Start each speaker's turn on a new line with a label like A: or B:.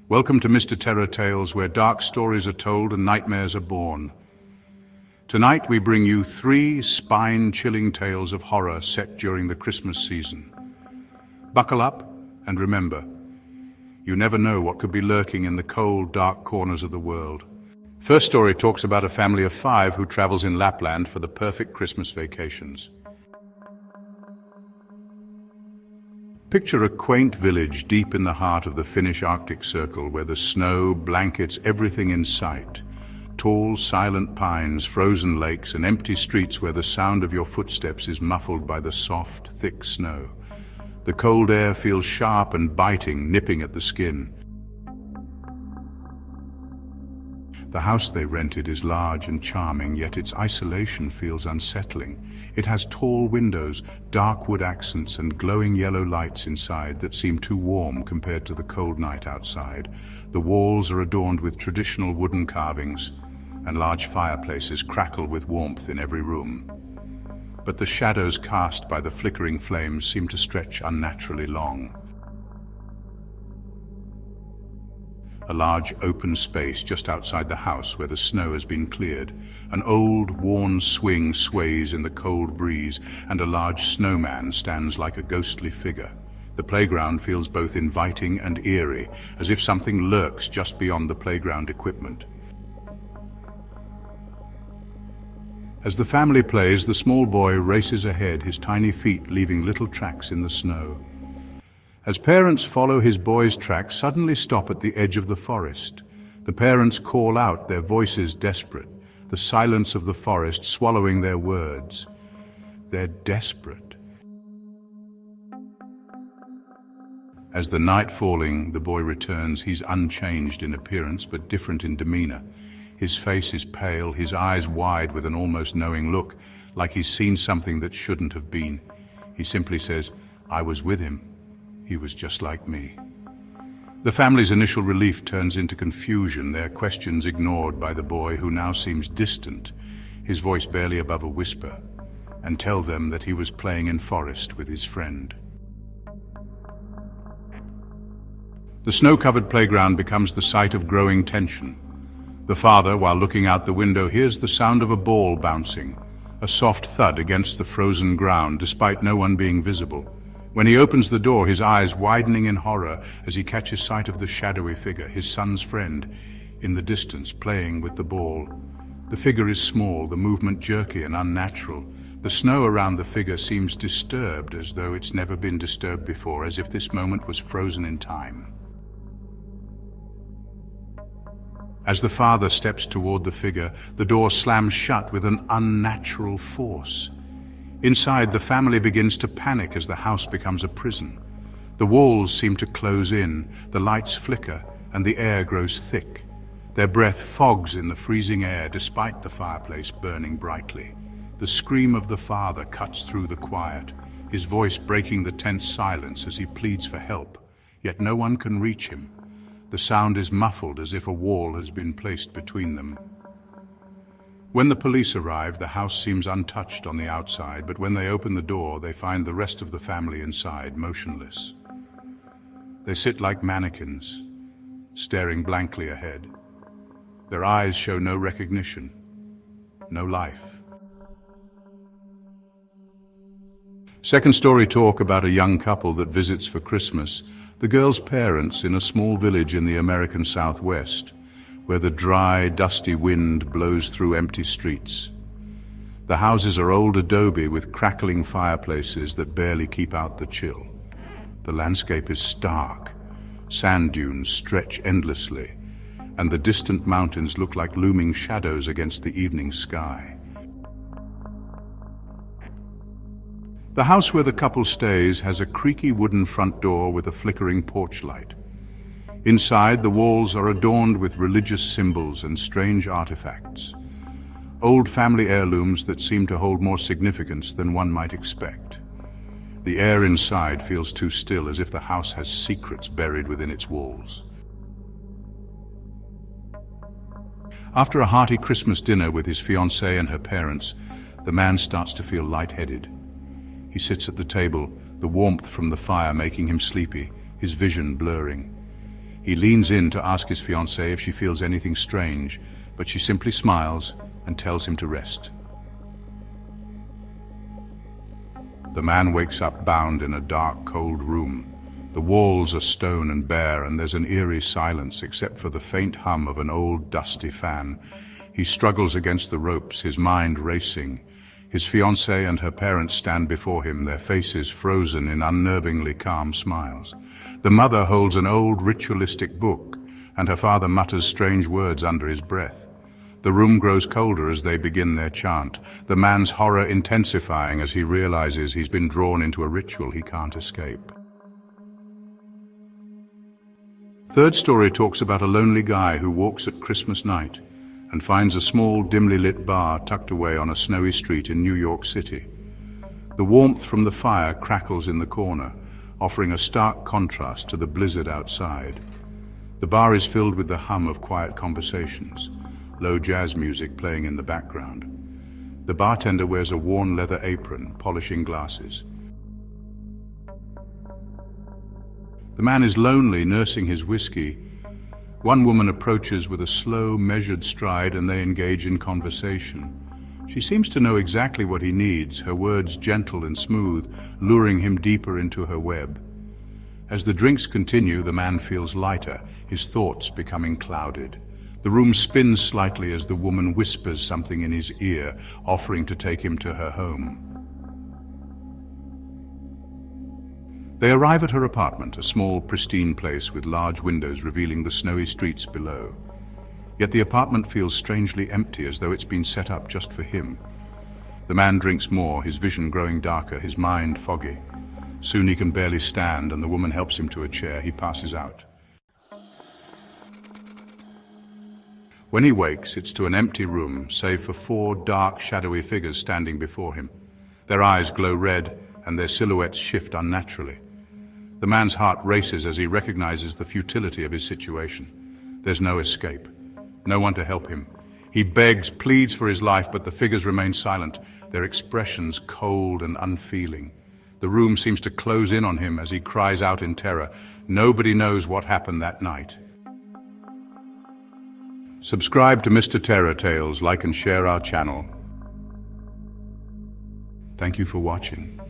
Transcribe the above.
A: Welcome to Mr.Terror Tales, where dark stories are told and nightmares are born. Tonight we bring you 3 spine-chilling tales of horror set during the Christmas season. Buckle up and remember, you never know what could be lurking in the cold, dark corners of the world. First story talks about a family of 5 who travels in Lapland for the perfect Christmas vacations. Picture a quaint village deep in the heart of the Finnish Arctic Circle where the snow blankets everything in sight. Tall, silent pines, frozen lakes, and empty streets where the sound of your footsteps is muffled by the soft, thick snow. The cold air feels sharp and biting, nipping at the skin. The house they rented is large and charming, yet its isolation feels unsettling. It has tall windows, dark wood accents, and glowing yellow lights inside that seem too warm compared to the cold night outside. The walls are adorned with traditional wooden carvings, and large fireplaces crackle with warmth in every room. But the shadows cast by the flickering flames seem to stretch unnaturally long. A large open space just outside the house where the snow has been cleared. An old, worn swing sways in the cold breeze, and a large snowman stands like a ghostly figure. The playground feels both inviting and eerie, as if something lurks just beyond the playground equipment. As the family plays, the small boy races ahead, his tiny feet leaving little tracks in the snow. As parents follow his boy's tracks, suddenly stop at the edge of the forest. The parents call out, their voices desperate, the silence of the forest swallowing their words. They're desperate. As the night falling, the boy returns. He's unchanged in appearance, but different in demeanor. His face is pale, his eyes wide with an almost knowing look, like he's seen something that shouldn't have been. He simply says, "I was with him. He was just like me." The family's initial relief turns into confusion, their questions ignored by the boy, who now seems distant, his voice barely above a whisper, and tell them that he was playing in forest with his friend. The snow-covered playground becomes the site of growing tension. The father, while looking out the window, hears the sound of a ball bouncing, a soft thud against the frozen ground, despite no one being visible. When he opens the door, his eyes widening in horror as he catches sight of the shadowy figure, his son's friend, in the distance, playing with the ball. The figure is small, the movement jerky and unnatural. The snow around the figure seems disturbed, as though it's never been disturbed before, as if this moment was frozen in time. As the father steps toward the figure, the door slams shut with an unnatural force. Inside, the family begins to panic as the house becomes a prison. The walls seem to close in, the lights flicker, and the air grows thick. Their breath fogs in the freezing air despite the fireplace burning brightly. The scream of the father cuts through the quiet, his voice breaking the tense silence as he pleads for help, yet no one can reach him. The sound is muffled as if a wall has been placed between them. When the police arrive, the house seems untouched on the outside, but when they open the door, they find the rest of the family inside, motionless. They sit like mannequins, staring blankly ahead. Their eyes show no recognition, no life. Second story talk about a young couple that visits for Christmas, the girl's parents in a small village in the American Southwest, where the dry, dusty wind blows through empty streets. The houses are old adobe with crackling fireplaces that barely keep out the chill. The landscape is stark. Sand dunes stretch endlessly, and the distant mountains look like looming shadows against the evening sky. The house where the couple stays has a creaky wooden front door with a flickering porch light. Inside, the walls are adorned with religious symbols and strange artifacts. Old family heirlooms that seem to hold more significance than one might expect. The air inside feels too still, as if the house has secrets buried within its walls. After a hearty Christmas dinner with his fiancée and her parents, the man starts to feel lightheaded. He sits at the table, the warmth from the fire making him sleepy, his vision blurring. He leans in to ask his fiancée if she feels anything strange, but she simply smiles and tells him to rest. The man wakes up bound in a dark, cold room. The walls are stone and bare, and there's an eerie silence except for the faint hum of an old, dusty fan. He struggles against the ropes, his mind racing. His fiancée and her parents stand before him, their faces frozen in unnervingly calm smiles. The mother holds an old ritualistic book, and her father mutters strange words under his breath. The room grows colder as they begin their chant, the man's horror intensifying as he realizes he's been drawn into a ritual he can't escape. Third story talks about a lonely guy who walks at Christmas night and finds a small, dimly lit bar tucked away on a snowy street in New York City. The warmth from the fire crackles in the corner, offering a stark contrast to the blizzard outside. The bar is filled with the hum of quiet conversations, low jazz music playing in the background. The bartender wears a worn leather apron, polishing glasses. The man is lonely, nursing his whiskey. One woman approaches with a slow, measured stride, and they engage in conversation. She seems to know exactly what he needs, her words gentle and smooth, luring him deeper into her web. As the drinks continue, the man feels lighter, his thoughts becoming clouded. The room spins slightly as the woman whispers something in his ear, offering to take him to her home. They arrive at her apartment, a small, pristine place with large windows revealing the snowy streets below. Yet the apartment feels strangely empty, as though it's been set up just for him. The man drinks more, his vision growing darker, his mind foggy. Soon he can barely stand, and the woman helps him to a chair. He passes out. When he wakes, it's to an empty room, save for 4 dark, shadowy figures standing before him. Their eyes glow red, and their silhouettes shift unnaturally. The man's heart races as he recognizes the futility of his situation. There's no escape, no one to help him. He begs, pleads for his life, but the figures remain silent, their expressions cold and unfeeling. The room seems to close in on him as he cries out in terror. Nobody knows what happened that night. Subscribe to Mr. Terror Tales, like and share our channel. Thank you for watching.